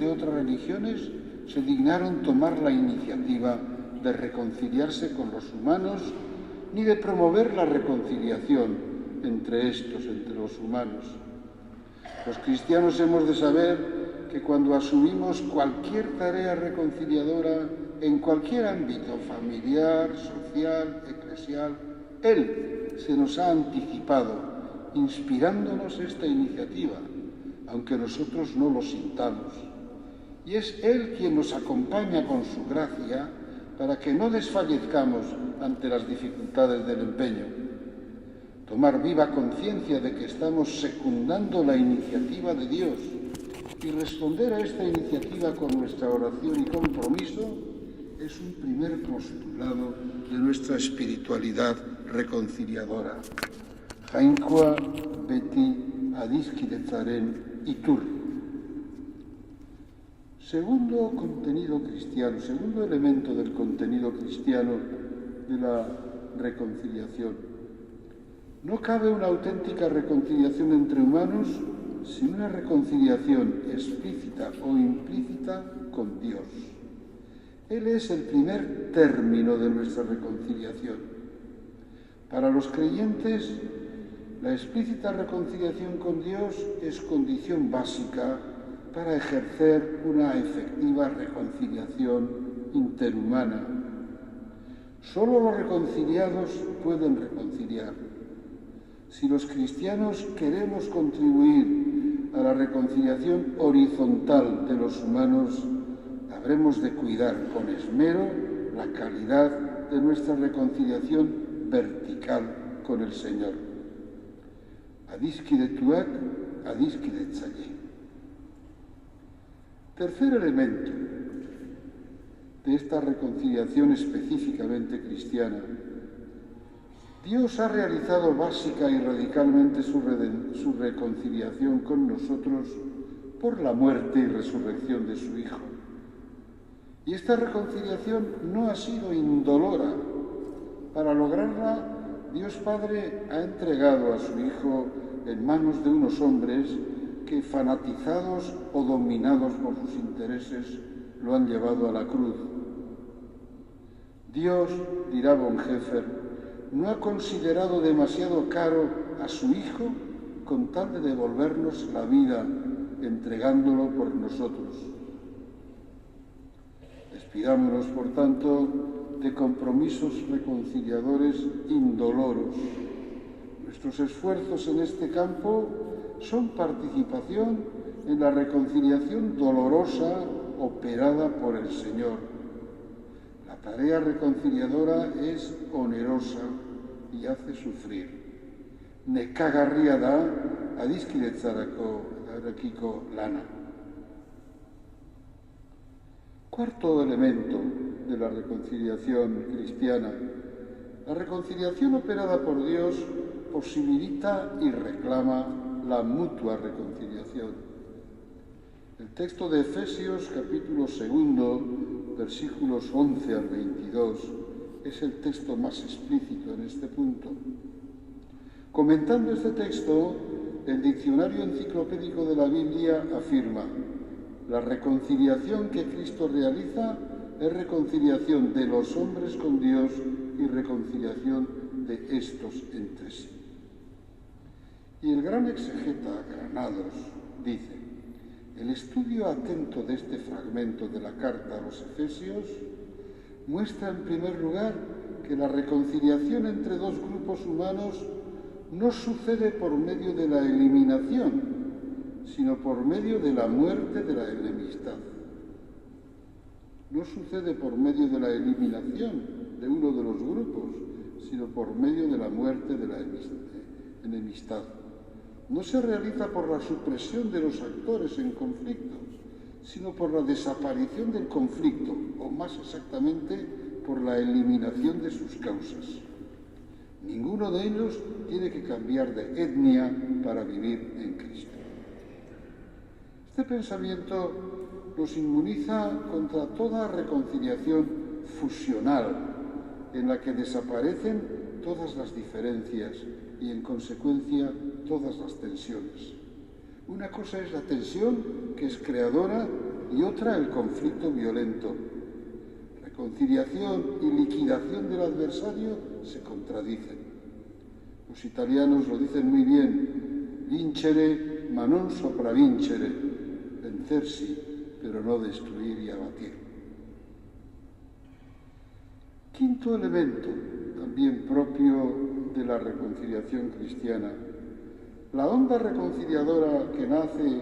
de otras religiones se dignaron tomar la iniciativa de reconciliarse con los humanos, ni de promover la reconciliación entre estos, entre los humanos. Los cristianos hemos de saber que cuando asumimos cualquier tarea reconciliadora en cualquier ámbito, familiar, social, eclesial, Él se nos ha anticipado, inspirándonos esta iniciativa, aunque nosotros no lo sintamos. Y es Él quien nos acompaña con su gracia para que no desfallezcamos ante las dificultades del empeño. Tomar viva conciencia de que estamos secundando la iniciativa de Dios y responder a esta iniciativa con nuestra oración y compromiso es un primer postulado de nuestra espiritualidad reconciliadora. Jainkoa beti adiskidetzaren itur. Segundo contenido cristiano, segundo elemento del contenido cristiano de la reconciliación. No cabe una auténtica reconciliación entre humanos sin una reconciliación explícita o implícita con Dios. Él es el primer término de nuestra reconciliación. Para los creyentes, la explícita reconciliación con Dios es condición básica para ejercer una efectiva reconciliación interhumana. Solo los reconciliados pueden reconciliar. Si los cristianos queremos contribuir a la reconciliación horizontal de los humanos, habremos de cuidar con esmero la calidad de nuestra reconciliación vertical con el Señor. Adiskidetuak, adiskidetzaile. Tercer elemento de esta reconciliación específicamente cristiana. Dios ha realizado básica y radicalmente su reconciliación con nosotros por la muerte y resurrección de su Hijo. Y esta reconciliación no ha sido indolora. Para lograrla, Dios Padre ha entregado a su Hijo en manos de unos hombres que, fanatizados o dominados por sus intereses, lo han llevado a la cruz. Dios, dirá Bonhoeffer, no ha considerado demasiado caro a su Hijo con tal de devolvernos la vida, entregándolo por nosotros. Despidámonos, por tanto, de compromisos reconciliadores indoloros. Nuestros esfuerzos en este campo son participación en la reconciliación dolorosa operada por el Señor. La tarea reconciliadora es onerosa y hace sufrir. Nekagarria da adiskidetzarekiko lana. Cuarto elemento de la reconciliación cristiana. La reconciliación operada por Dios posibilita y reclama la mutua reconciliación. El texto de Efesios, capítulo 2, versículos 11 al 22, es el texto más explícito en este punto. Comentando este texto, el diccionario enciclopédico de la Biblia afirma: la reconciliación que Cristo realiza es reconciliación de los hombres con Dios y reconciliación de estos entre sí. Y el gran exegeta Granados dice: el estudio atento de este fragmento de la carta a los Efesios muestra en primer lugar que la reconciliación entre dos grupos humanos no sucede por medio de la eliminación, sino por medio de la muerte de la enemistad. No sucede por medio de la eliminación de uno de los grupos, sino por medio de la muerte de la enemistad. No se realiza por la supresión de los actores en conflicto, sino por la desaparición del conflicto, o más exactamente, por la eliminación de sus causas. Ninguno de ellos tiene que cambiar de etnia para vivir en Cristo. Este pensamiento nos inmuniza contra toda reconciliación fusional, en la que desaparecen todas las diferencias y, en consecuencia, todas las tensiones. Una cosa es la tensión, que es creadora, y otra el conflicto violento. Reconciliación y liquidación del adversario se contradicen. Los italianos lo dicen muy bien: vincere ma non sopravincere, vencer sí, pero no destruir y abatir. Quinto elemento, también propio de la reconciliación cristiana: la onda reconciliadora que nace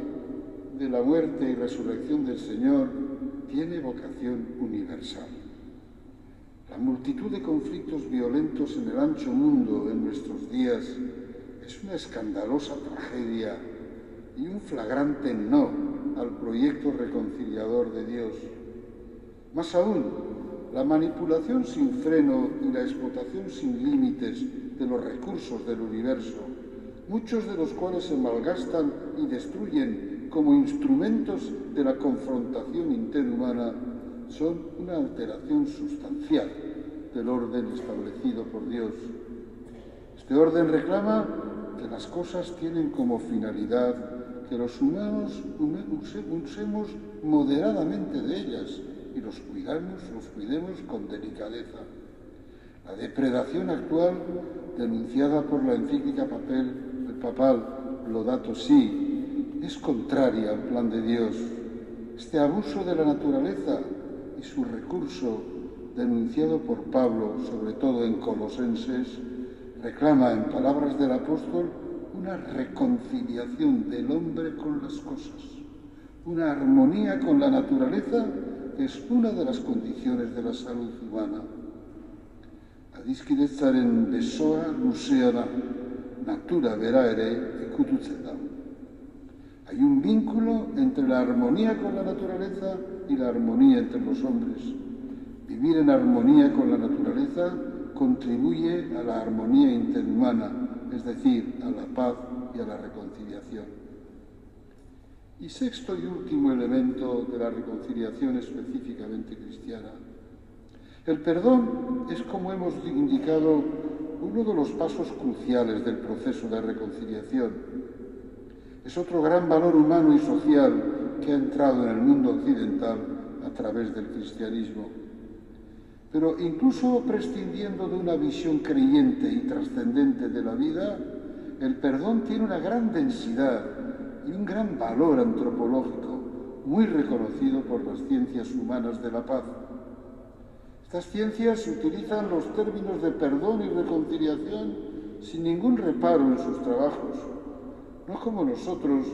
de la muerte y resurrección del Señor tiene vocación universal. La multitud de conflictos violentos en el ancho mundo en nuestros días es una escandalosa tragedia y un flagrante no al proyecto reconciliador de Dios. Más aún, la manipulación sin freno y la explotación sin límites de los recursos del universo, muchos de los cuales se malgastan y destruyen como instrumentos de la confrontación interhumana, son una alteración sustancial del orden establecido por Dios. Este orden reclama que las cosas tienen como finalidad que los humanos usemos moderadamente de ellas y los cuidemos con delicadeza. La depredación actual, denunciada por la encíclica papal Laudato Si, es contraria al plan de Dios. Este abuso de la naturaleza y su recurso, denunciado por Pablo, sobre todo en Colosenses, reclama, en palabras del apóstol, una reconciliación del hombre con las cosas, una armonía con la naturaleza, que es una de las condiciones de la salud humana. Adiskidetzaren besoa luzea da, natura bera ere ikututzen da. Hay un vínculo entre la armonía con la naturaleza y la armonía entre los hombres. Vivir en armonía con la naturaleza contribuye a la armonía interhumana, es decir, a la paz y a la reconciliación. Y sexto y último elemento de la reconciliación específicamente cristiana: el perdón es, como hemos indicado, uno de los pasos cruciales del proceso de reconciliación. Es otro gran valor humano y social que ha entrado en el mundo occidental a través del cristianismo. Pero incluso prescindiendo de una visión creyente y trascendente de la vida, el perdón tiene una gran densidad y un gran valor antropológico, muy reconocido por las ciencias humanas de la paz. Estas ciencias utilizan los términos de perdón y reconciliación sin ningún reparo en sus trabajos, no como nosotros,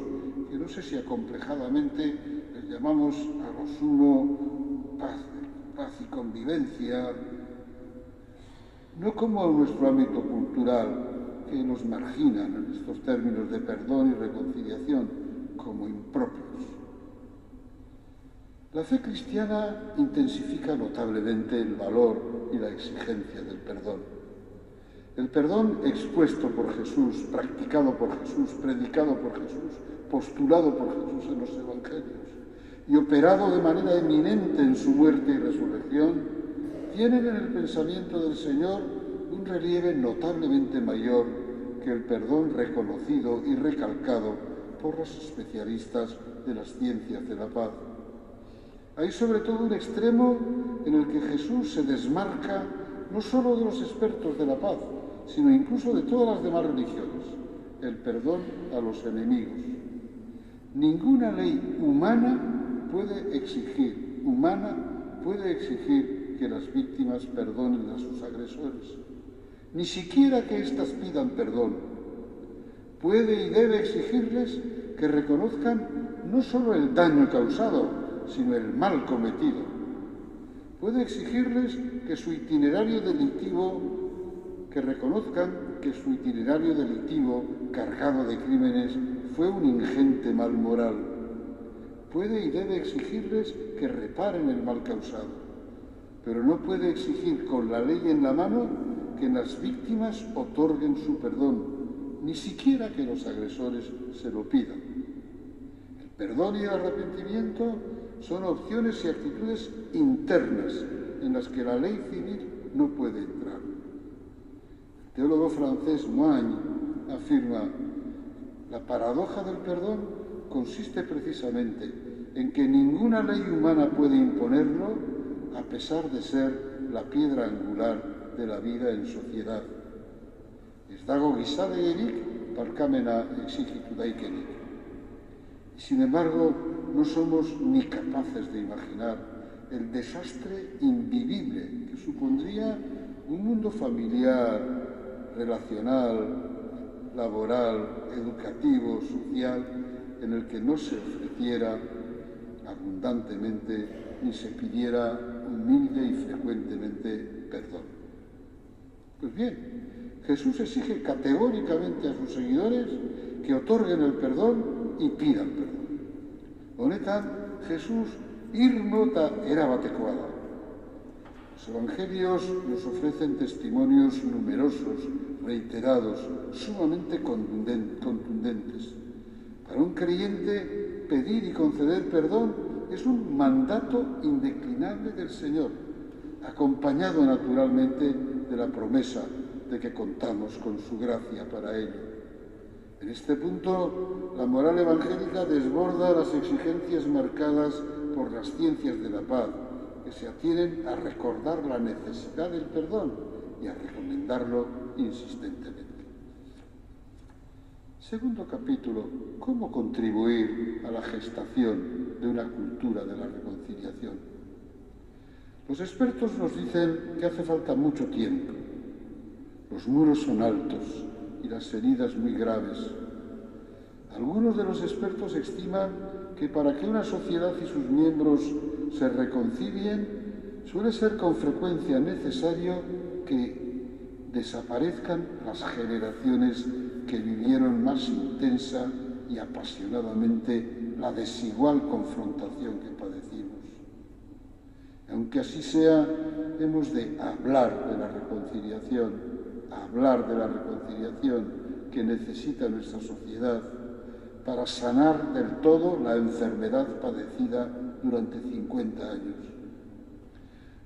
que no sé si acomplejadamente les llamamos a lo sumo paz y convivencia, no como en nuestro ámbito cultural, que nos marginan en estos términos de perdón y reconciliación como impropios. La fe cristiana intensifica notablemente el valor y la exigencia del perdón. El perdón expuesto por Jesús, practicado por Jesús, predicado por Jesús, postulado por Jesús en los evangelios y operado de manera eminente en su muerte y resurrección, tienen en el pensamiento del Señor un relieve notablemente mayor que el perdón reconocido y recalcado por los especialistas de las ciencias de la paz. Hay sobre todo un extremo en el que Jesús se desmarca no solo de los expertos de la paz, sino incluso de todas las demás religiones: el perdón a los enemigos. Ninguna ley humana puede exigir que las víctimas perdonen a sus agresores, ni siquiera que éstas pidan perdón. Puede y debe exigirles que reconozcan no solo el daño causado, sino el mal cometido. Puede exigirles que reconozcan que su itinerario delictivo cargado de crímenes fue un ingente mal moral. Puede y debe exigirles que reparen el mal causado, pero no puede exigir con la ley en la mano que las víctimas otorguen su perdón, ni siquiera que los agresores se lo pidan. El perdón y el arrepentimiento son opciones y actitudes internas en las que la ley civil no puede entrar. El teólogo francés Moine afirma: la paradoja del perdón consiste precisamente en que ninguna ley humana puede imponerlo, a pesar de ser la piedra angular de la vida en sociedad. Ez dago gizalegierik barkamena exigitu daikenik. Y sin embargo, no somos ni capaces de imaginar el desastre invivible que supondría un mundo familiar, relacional, laboral, educativo, social, en el que no se ofreciera abundantemente ni se pidiera humilde y frecuentemente perdón. Pues bien, Jesús exige categóricamente a sus seguidores que otorguen el perdón y pidan perdón. Honetan, Jesús irmo eta erabatekoa da. Los evangelios nos ofrecen testimonios numerosos, reiterados, sumamente contundentes. Para un creyente, pedir y conceder perdón es un mandato indeclinable del Señor, acompañado naturalmente de la promesa de que contamos con su gracia para ello. En este punto, la moral evangélica desborda las exigencias marcadas por las ciencias de la paz, que se atienen a recordar la necesidad del perdón y a recomendarlo insistentemente. Segundo capítulo, ¿cómo contribuir a la gestación de una cultura de la reconciliación? Los expertos nos dicen que hace falta mucho tiempo. Los muros son altos y las heridas muy graves. Algunos de los expertos estiman que para que una sociedad y sus miembros se reconcilien, suele ser con frecuencia necesario que desaparezcan las generaciones que vivieron más intensa y apasionadamente la desigual confrontación que padecimos. Aunque así sea, hemos de hablar de la reconciliación que necesita nuestra sociedad para sanar del todo la enfermedad padecida durante 50 años.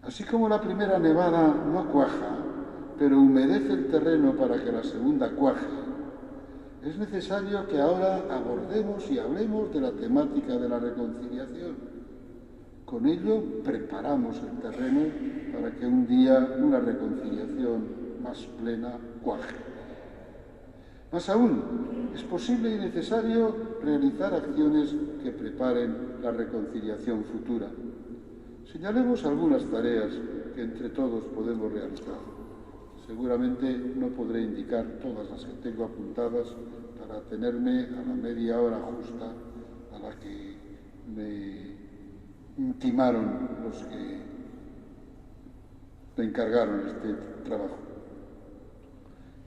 Así como la primera nevada no cuaja, pero humedece el terreno para que la segunda cuaje, es necesario que ahora abordemos y hablemos de la temática de la reconciliación. Con ello preparamos el terreno para que un día una reconciliación más plena cuaje. Más aún, es posible y necesario realizar acciones que preparen la reconciliación futura. Señalemos algunas tareas que entre todos podemos realizar. Seguramente no podré indicar todas las que tengo apuntadas para atenerme a la media hora justa a la que me intimaron los que me encargaron este trabajo.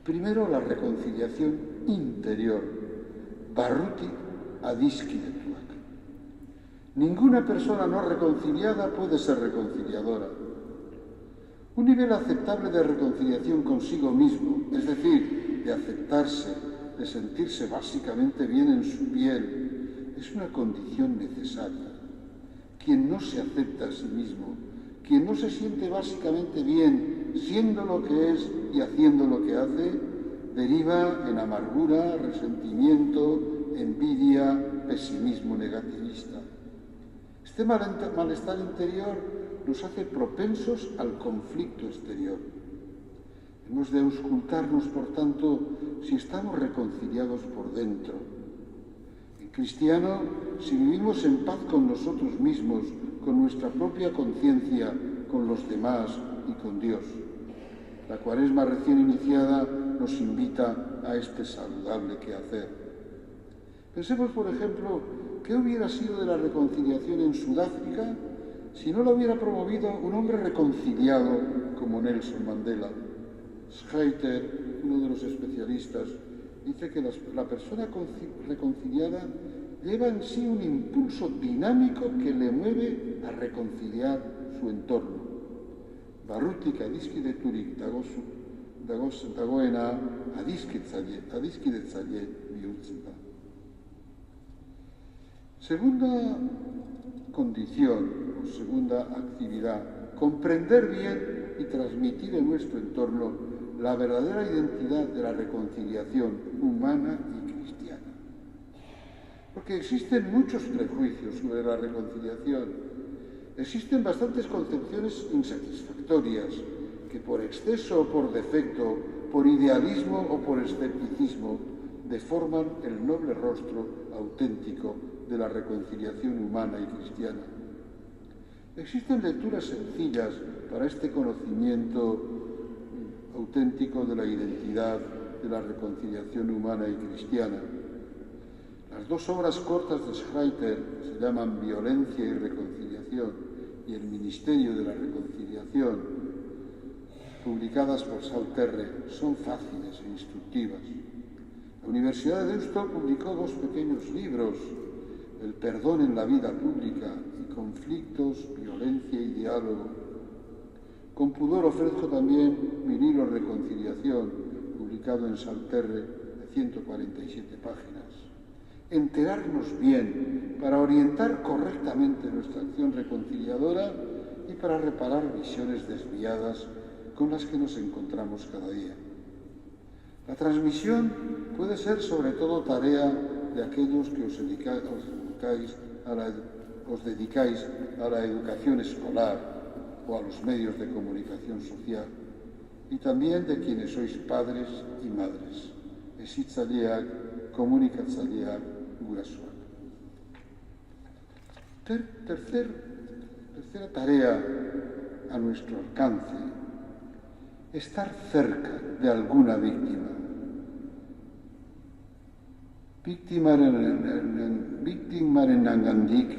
Primero, la reconciliación interior, barrutik adiskidetuak. Ninguna persona no reconciliada puede ser reconciliadora. Un nivel aceptable de reconciliación consigo mismo, es decir, de aceptarse, de sentirse básicamente bien en su piel, es una condición necesaria. Quien no se acepta a sí mismo, quien no se siente básicamente bien siendo lo que es y haciendo lo que hace, deriva en amargura, resentimiento, envidia, pesimismo negativista. Este malestar interior nos hace propensos al conflicto exterior. Hemos de auscultarnos, por tanto, si estamos reconciliados por dentro. En cristiano, si vivimos en paz con nosotros mismos, con nuestra propia conciencia, con los demás y con Dios. La Cuaresma recién iniciada nos invita a este saludable quehacer. Pensemos, por ejemplo, qué hubiera sido de la reconciliación en Sudáfrica si no lo hubiera promovido un hombre reconciliado como Nelson Mandela. Schreiter, uno de los especialistas, dice que la persona reconciliada lleva en sí un impulso dinámico que le mueve a reconciliar su entorno. Barrutik adiskideturik dagoena adiskidetzaile bihurtzen da. Segunda condición o segunda actividad, comprender bien y transmitir en nuestro entorno la verdadera identidad de la reconciliación humana y cristiana. Porque existen muchos prejuicios sobre la reconciliación. Existen bastantes concepciones insatisfactorias que por exceso o por defecto, por idealismo o por escepticismo, deforman el noble rostro auténtico de la reconciliación humana y cristiana. Existen lecturas sencillas para este conocimiento auténtico de la identidad de la reconciliación humana y cristiana. Las dos obras cortas de Schreiter, que se llaman Violencia y Reconciliación y El Ministerio de la Reconciliación, publicadas por Sauterre, son fáciles e instructivas. La Universidad de Deusto publicó dos pequeños libros, El perdón en la vida pública y Conflictos, violencia y diálogo. Con pudor ofrezco también mi libro Reconciliación, publicado en Sauterre, de 147 páginas. Enterarnos bien para orientar correctamente nuestra acción reconciliadora y para reparar visiones desviadas con las que nos encontramos cada día. La transmisión puede ser sobre todo tarea de aquellos que os dedicáis a la educación escolar o a los medios de comunicación social, y también de quienes sois padres y madres. Hezitzaileak, komunikatzaileak, gurasoak. Tercera tarea a nuestro alcance: estar cerca de alguna víctima. Biktimarengandik